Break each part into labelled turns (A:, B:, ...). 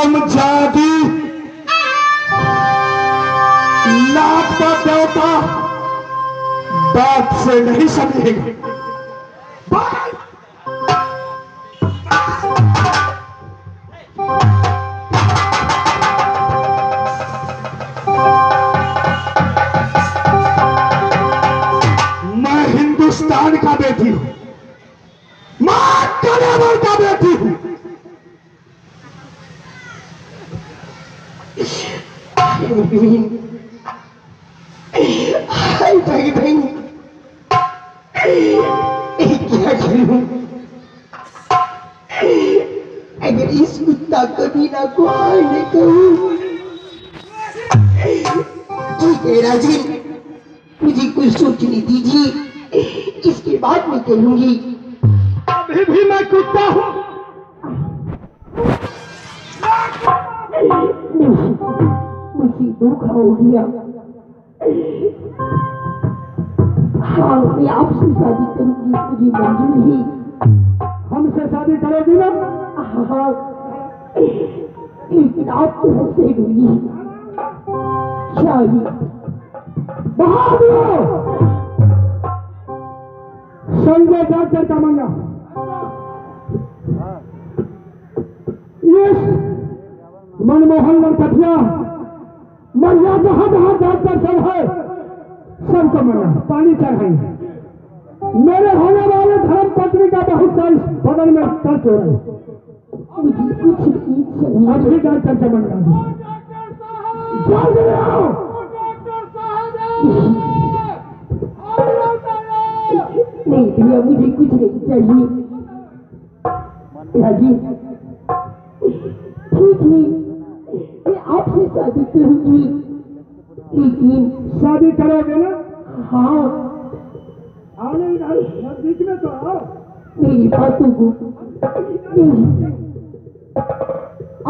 A: समझादी लाख का देवता बात से नहीं समझेगा। मैं हिंदुस्तान का बेटी हूं, मां कलेवर का बेटी हूं। बहन क्या करूं? अगर इस कुत्ता कबीना को आने कहूं, ठीक है राजन, मुझे कुछ सोचने दीजिए, इसके बाद मैं कहूंगी। अभी भी मैं कुत्ता हूं। मुझे धोखा हो गया। हाँ, मैं आपसे शादी करूंगी, मुझे मंजूर ही। हमसे शादी करोगी ना? हाँ, लेकिन आप तो हंसे हुई शादी बहादुर संजय डॉक्टर का मंगा। ये मनमोहन नरकटिया मरिया जहां जहां डॉक्टर सब है, सबको मना पानी चढ़ाएंगे। मेरे होने वाले धर्म पत्नी का बहुत सारी बदन में कष्ट हो रहे हैं। अभी डॉक्टर का मंगा जल्दी आओ। नहीं भैया, मुझे कुछ नहीं चाहिए। राजी ठीक है, मैं आपसे शादी करूंगी, लेकिन शादी करोगे ना? हाँ। आओ नजदीक में तो आओ। मेरी बातों को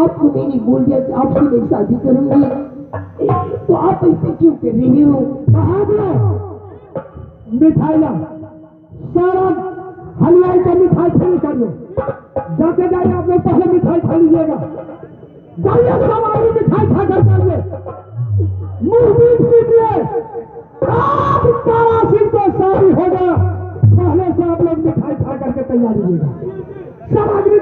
A: आपको मैंने बोल दिया कि आपसे मैं शादी करूंगी, तो आप ऐसे क्यों कर रहे हो? मिठाई ला, सारा हलवाई का मिठाई खाली कर लो। जाते जाए आप लोग पहले मिठाई खा लीजिएगा। जाइए हमारी मिठाई खा कर जाइए। मुंह बीच कीजिए। आप तारा सिंह को शादी होगा, पहले से आप लोग मिठाई खा करके तैयार लीजिएगा। सामग्री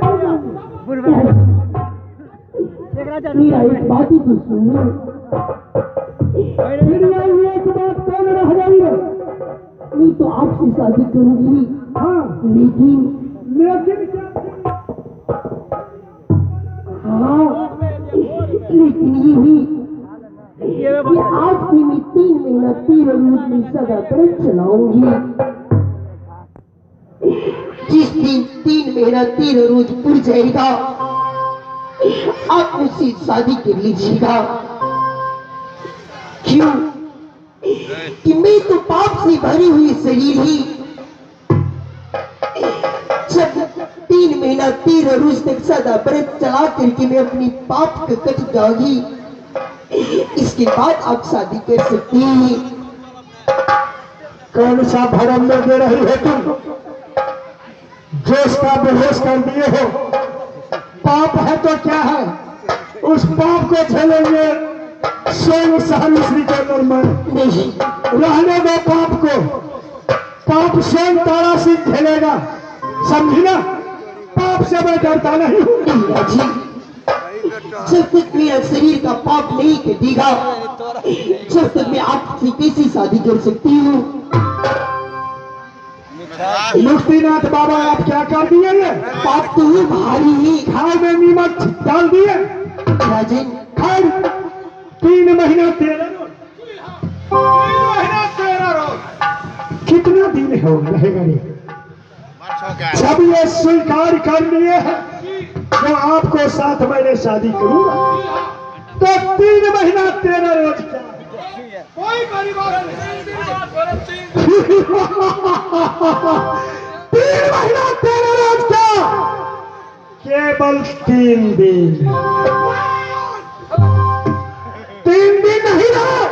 A: मेरा एक बात ही तो सुनो। एक बात कौन रह गई है? मैं तो आपसे शादी करूंगी। हाँ, लेकिन हाँ, लेकिन यही कि आज की मैं 3 महीना 13 रोज में सदा व्रत चलाऊंगी। जिस दिन 3 महीना 13 रोज पूर जाएगा, आप मुझसे शादी कर लीजिएगा। क्यों कि मैं तो पाप से भरी हुई शरीर ही जब 3 महीना 13 रोज तक सदा व्रत चला करके मैं अपनी पाप को कट जाऊंगी। इसके बाद आप शादी कर सकती हैं। कौन सा भरम में दे रही है तुम? जोश का बेहोश कर दिए हो। पाप है तो क्या है, उस पाप को झेलेंगे स्वयं सहनश्री के अंदर में। रहने दो पाप को, पाप स्वयं तारा सिंह झेलेगा, समझी ना? पाप से मैं डरता नहीं हूँ। जब तक मेरा शरीर का पाप नहीं कटेगा, जब तक मैं आपसे कैसी शादी कर सकती हूँ? मुक्तिनाथ बाबा, आप क्या कर दिए? ये पाप तो ही भारी ही। खाए में नीमक डाल दिए राजन। खाए 3 महीना 13 रोज। कितना दिन हो रहेगा ये? जब ये स्वीकार कर लिए हैं तो आपको साथ मैंने शादी करूंगा, तो 3 महीना 13 रोज क्या कोई बड़ी बात नहीं। 3 महीना 13 रोज क्या, केवल 3 दिन। 3 दिन नहीं रहा,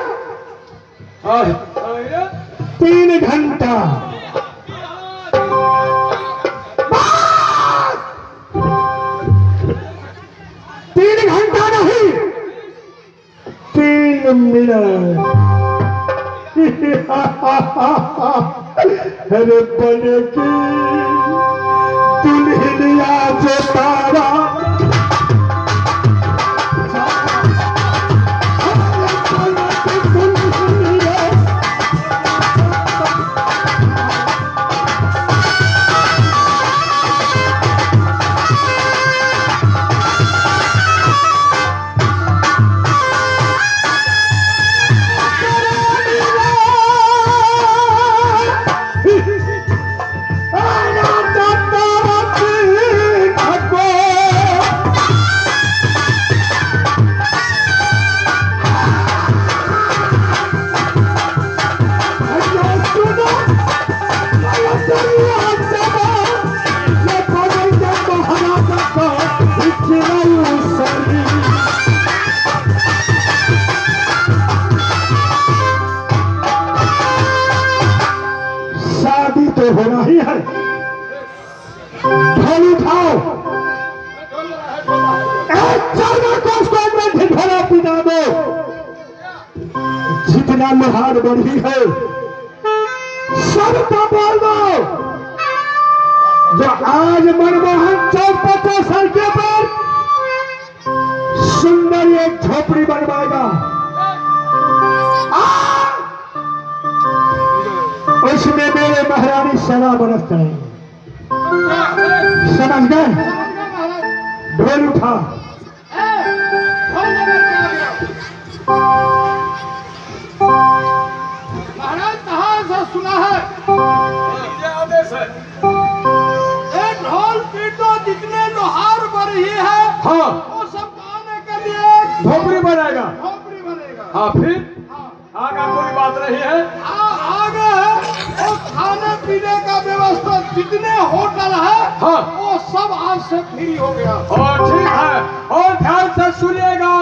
A: 3 घंटा। 3 घंटा एक मिनट। अरे बने की दुल्हनिया जो तारा तो होना ही है। ढोल उठाओ, एक चावल को उसको में ढिढोरा पिटा दो। जितना लोहार बढ़ी है सबको बोल दो। जो आज मनमोहन चौक 50 सड़कों पर सुंदर एक झोपड़ी बनवाएगा, उसमें मेरे महारानी सदा बरस करेंगे। समझ गए? ढोल उठा।
B: महाराज कहाँ से सुना है? आदेश है। ढोल पीटो, जितने लोहार बन रही है,
A: हाँ,
B: वो सब गाने के लिए
A: झोपड़ी बनाएगा।
B: झोपड़ी बनेगा।
A: हाँ, फिर आगे कोई बात नहीं है।
B: आगे वो खाने पीने का व्यवस्था जितने होटल है,
A: हाँ,
B: वो सब आज से फ्री हो गया।
A: और ठीक है, और ध्यान से सुनिएगा।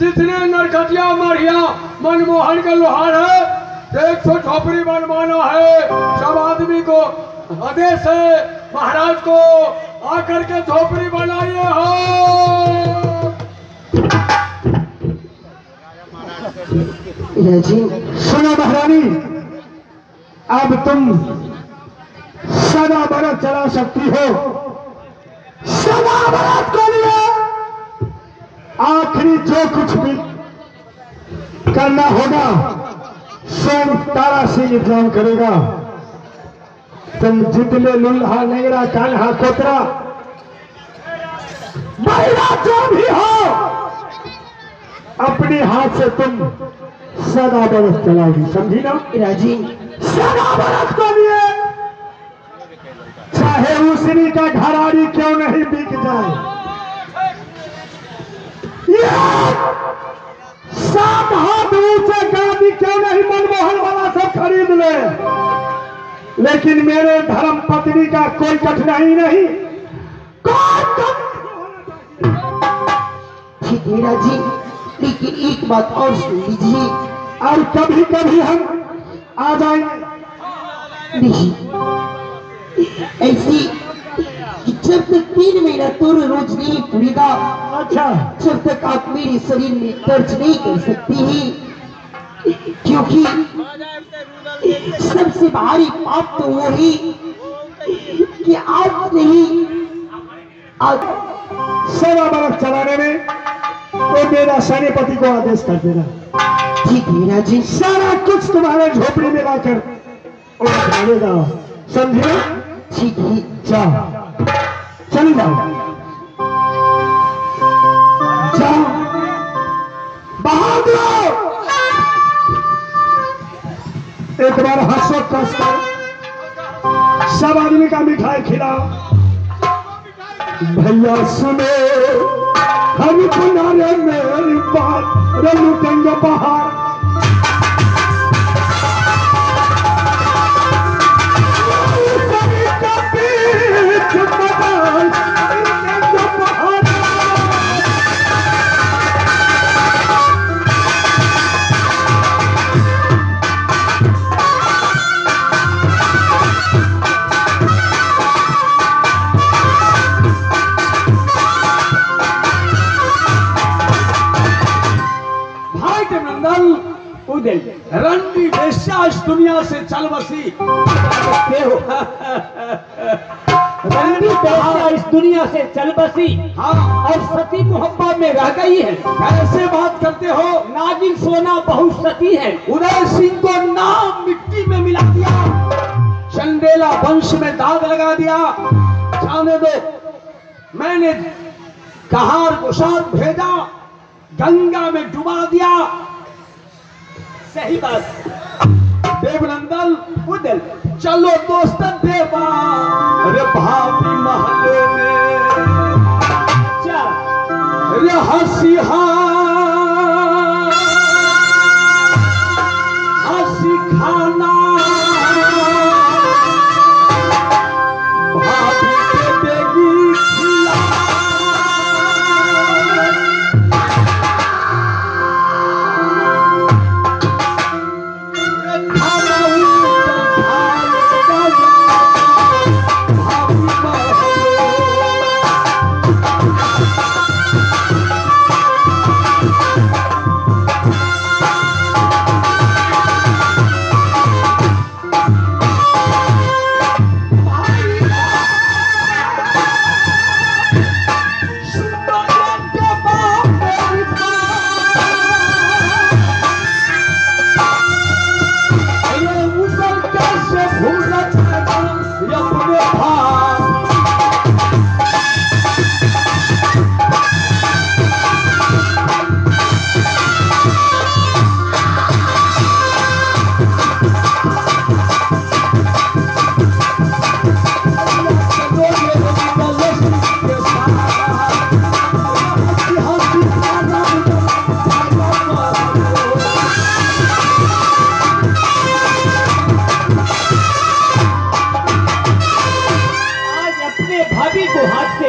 A: जितने नरकटिया मरिया मनमोहन के लोहार है, एक तो झोपड़ी बनवाना है। सब आदमी को आदेश है, महाराज को आकर के झोपड़ी बनाइए। हो सुनो महारानी, अब तुम सदा बरत चला सकती हो। सदा बरत के लिए आखिरी जो कुछ भी करना होगा स्वयं तारा सिंह इंतजाम करेगा। तुम जितने लुल्हा नेगरा कान्हा कोतरा महिला जो भी हो, अपने हाथ से तुम सदा बरत चलाओगी, समझी ना राजी? सदा बरत के लिए चाहे उसरी का घराड़ी क्यों नहीं बिक जाए, सात हाथ ऊंचे गाड़ी क्यों नहीं मनमोहन वाला सब खरीद ले, लेकिन मेरे धर्म पत्नी का कोई कठिनाई नहीं।
C: ठीक है राजी, लेकिन एक बात और सुन लीजिए।
A: और कभी कभी हम आ जाएंगे।
C: नहीं, ऐसी कि जब तक 3 महीना तो रोज नहीं पूरेगा,
A: अच्छा,
C: जब तक आप मेरे शरीर में दर्द नहीं कर सकती है, क्योंकि सबसे भारी पाप तो वो है कि आप नहीं
A: सदा बरत चलाने में वो मेरा सेनापति को आदेश कर देना।
C: ठीक है राजी,
A: सारा कुछ तुम्हारे झोपड़ी में लाकर डालेगा, समझे?
C: ठीक है,
A: जाओ, चल जाओ, जाओ, बहादुर एक बार हंसो कस कर, सब आदमी का मिठाई खिलाओ। भैया सुनो, हम किनारे मेरी बात लुटेंगे बाहर।
B: दुनिया से चल बसी।
A: कहते हो रणदीप बेस्या इस दुनिया से चल बसी
B: हाँ
A: और सती मोहब्बत में रह गई है।
B: कैसे बात करते हो?
A: नागिन सोना बहुत सती है।
B: उदय सिंह को नाम मिट्टी में मिला दिया, चंदेला वंश में दाग लगा दिया। जाने दो, मैंने कहार को साथ भेजा, गंगा में डुबा दिया।
A: सही बात।
B: देवनंदन उदल चलो दोस्त देवा, अरे भाभी महलों में
A: अच्छा
B: अरे हंसी हंसी खाना भाभी के देगी खिला।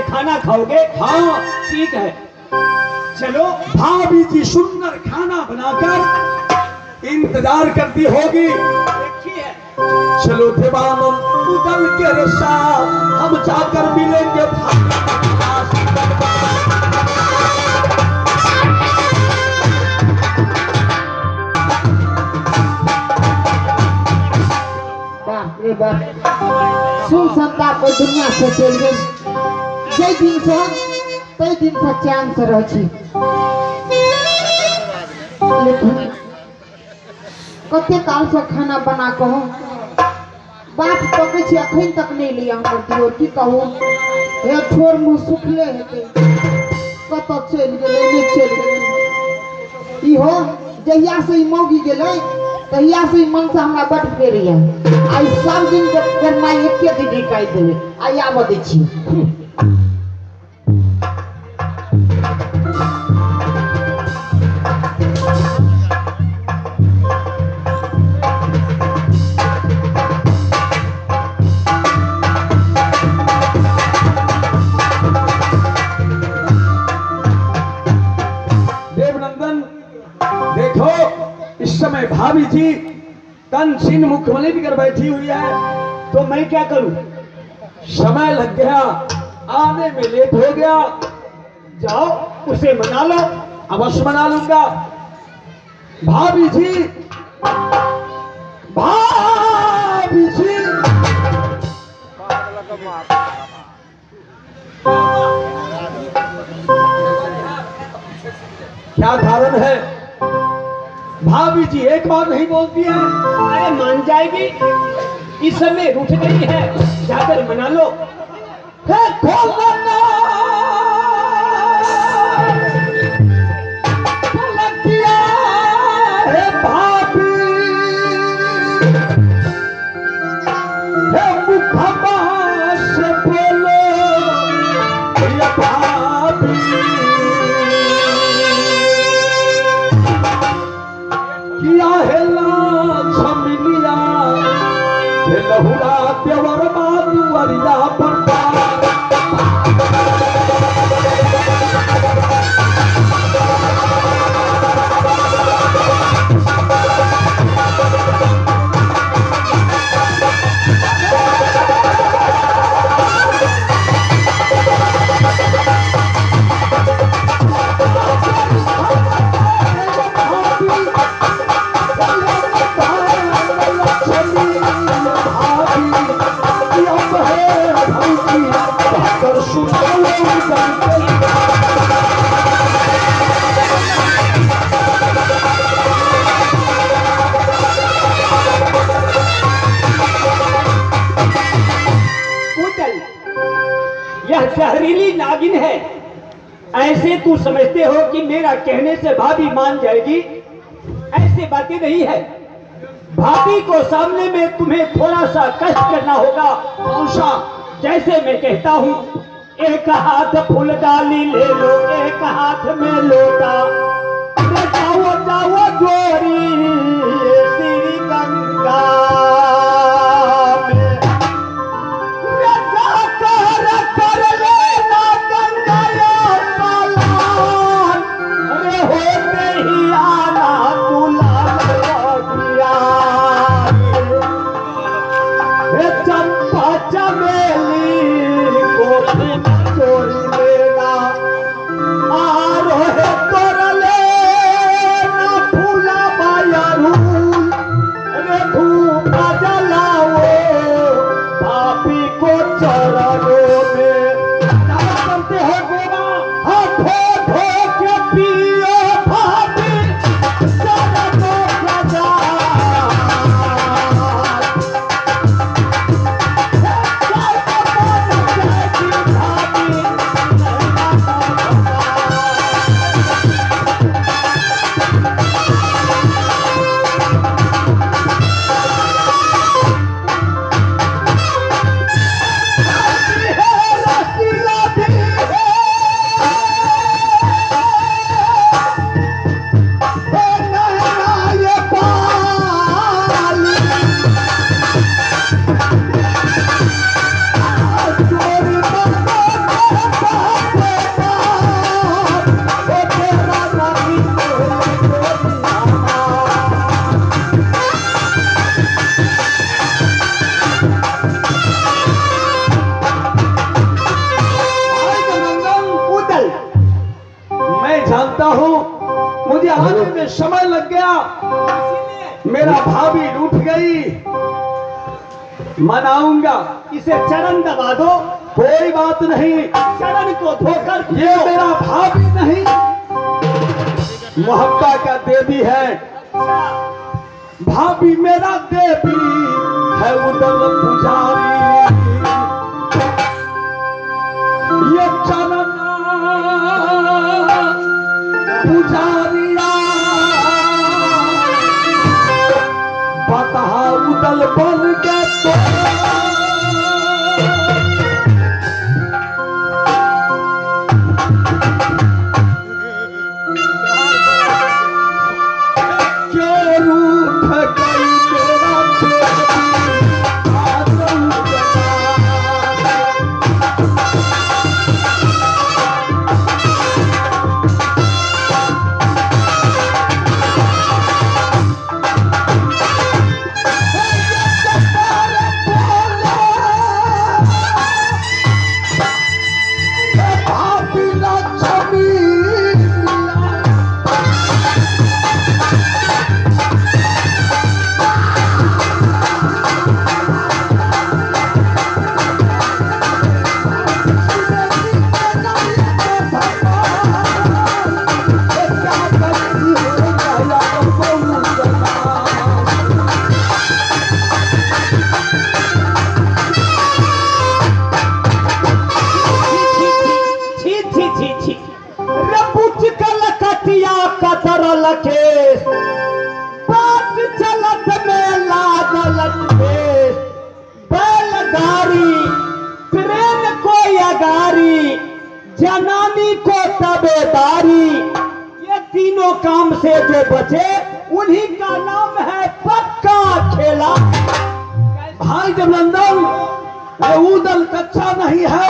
A: खाना खाओगे?
B: हाँ
A: ठीक है, चलो।
B: भाभी जी सुंदर खाना बनाकर इंतजार करती होगी।
A: देखिए
B: चलो देवानंद उदल के साथ हम जाकर मिलेंगे भाभी के पास।
C: बाप रे बाप, सुन संता पर दुनिया से चल गई। जय दिन से तय दिन से चैन से रह छी, लेकिन कते काल से खाना बना कहूँ बात पकै छी, अखन तक नहीं लिया हमर दियो। की कहूँ हे ठोर मुँह सुखले हेते, कत चल गेलै नहीं चल गेलै। इहो जहिया से ई मौगी गेलै तहिया से मन से हमरा बड़ प्यार है। आई सब दिन के करना एके दिन निकाल देवे। आई आब दै छी।
B: देवनंदन देखो, इस समय भाभी जी तन छिन मुखमली कर बैठी हुई है,
A: तो मैं क्या करूं?
B: समय लग गया, आने में लेट हो गया।
A: जाओ उसे मना लो।
B: अवश्य मना लूंगा। भाभी जी, भाभी जी, क्या कारण है? भाभी जी एक बार नहीं बोलती है।
A: अरे मान जाएगी, इस समय रूठ गई है, जाकर मना लो।
B: है खोलना पलटिया है भाभी, है मुखमा से बोलो ये भाभी। किया है लाल छमिलिया, है लहुरा देवर माधुवरिया पर उदल, यह जहरीली नागिन है। ऐसे तू समझते हो कि मेरा कहने से भाभी मान जाएगी? ऐसे बातें नहीं है। भाभी को सामने में तुम्हें थोड़ा सा कष्ट करना होगा। कौन सा? जैसे मैं कहता हूँ, एक हाथ फूल डाली ले लो, एक हाथ में लोटा, जाओ जाओ जोरी श्री गंगा में, कर लेना गंगा स्नान, अरे होते ही आना दुलाल बगिया, चंपा चमेली को चोरी लेना, आरो है तोर लेना फूला माया रूल, अरे धूप जलाओ पापी को चरणों में। क्या करते हो गोवा? हाथों धो के पियो भाभी चरणों का जाल। जानता हूँ मुझे आने में समय लग गया, मेरा भाभी रूठ गई, मनाऊंगा। इसे चरण दबा दो। कोई बात नहीं, चरण को धोकर, ये मेरा भाभी नहीं, मोहब्बत का देवी है। भाभी मेरा देवी है, उदल पुजारी, ये चरण पुजारिया बता उदल बन के क्यों रूठ गई मेरा लखेस बात चलत में लागल ठेस, बैलगाड़ी ट्रेन को अगारी, जनानी को तबेदारी, ये तीनों काम से जो बचे उन्हीं का नाम है पक्का खेला। भाई जबलंदन, ये उदल कच्चा नहीं है,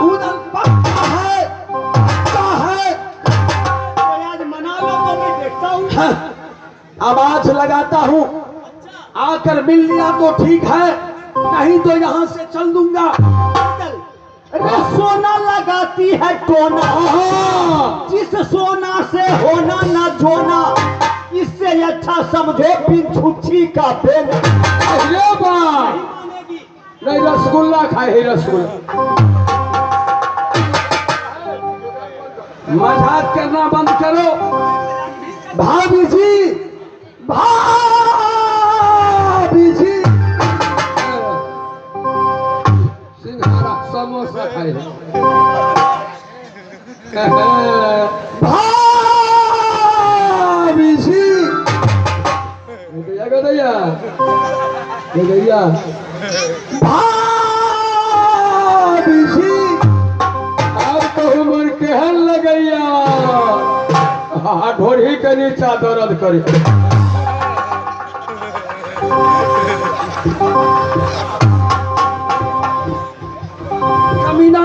B: उदल पक्का है, पक्का है। आवाज लगाता हूँ, आकर मिल लिया तो ठीक है, नहीं तो यहाँ से चल दूंगा। अरे सोना लगाती है टोना, जिस सोना से होना ना जोना, इससे अच्छा समझो पिंछुच्छी का पेन। नहीं रसगुल्ला खाए, रसगुल्ला मजाक करना बंद करो। भाभी जी, भाभी जी, सिंघाड़ा समोसा खाए। भाभी जी, गदैया गदैया, भाभी जी, अब तो उम्र केहन लगैया। ढोरी के नीचा दर्द करे। कमीना,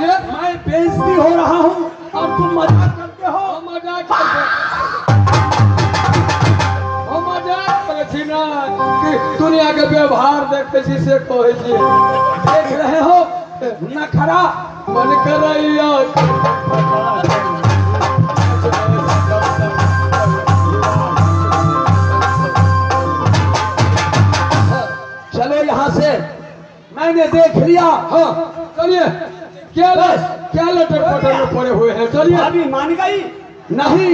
B: ये मैं बेइज्जती हो रहा हूँ और तुम मजाक करते हो। मजाक करते हो, मजाक करती ना कि दुनिया के व्यवहार देखते जिसे कहे छी। देख रहे हो नखरा मन करैया। चलो यहाँ से, मैंने देख लिया। हाँ चलिए, क्या लटर पटर में पड़े हुए हैं। चलिए।
A: अभी मान गई?
B: नहीं,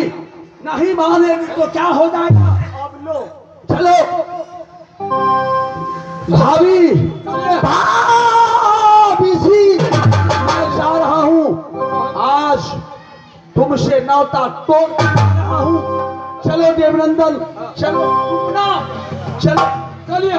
B: नहीं मानेगी तो क्या हो जाएगा।
A: अब लो,
B: चलो भाभी, भाभी जी, मैं जा रहा हूँ। आज तुमसे नाता तोड़ रहा हूँ। चलो देवनंदन, चलो, रुकना, चलो, चलिए।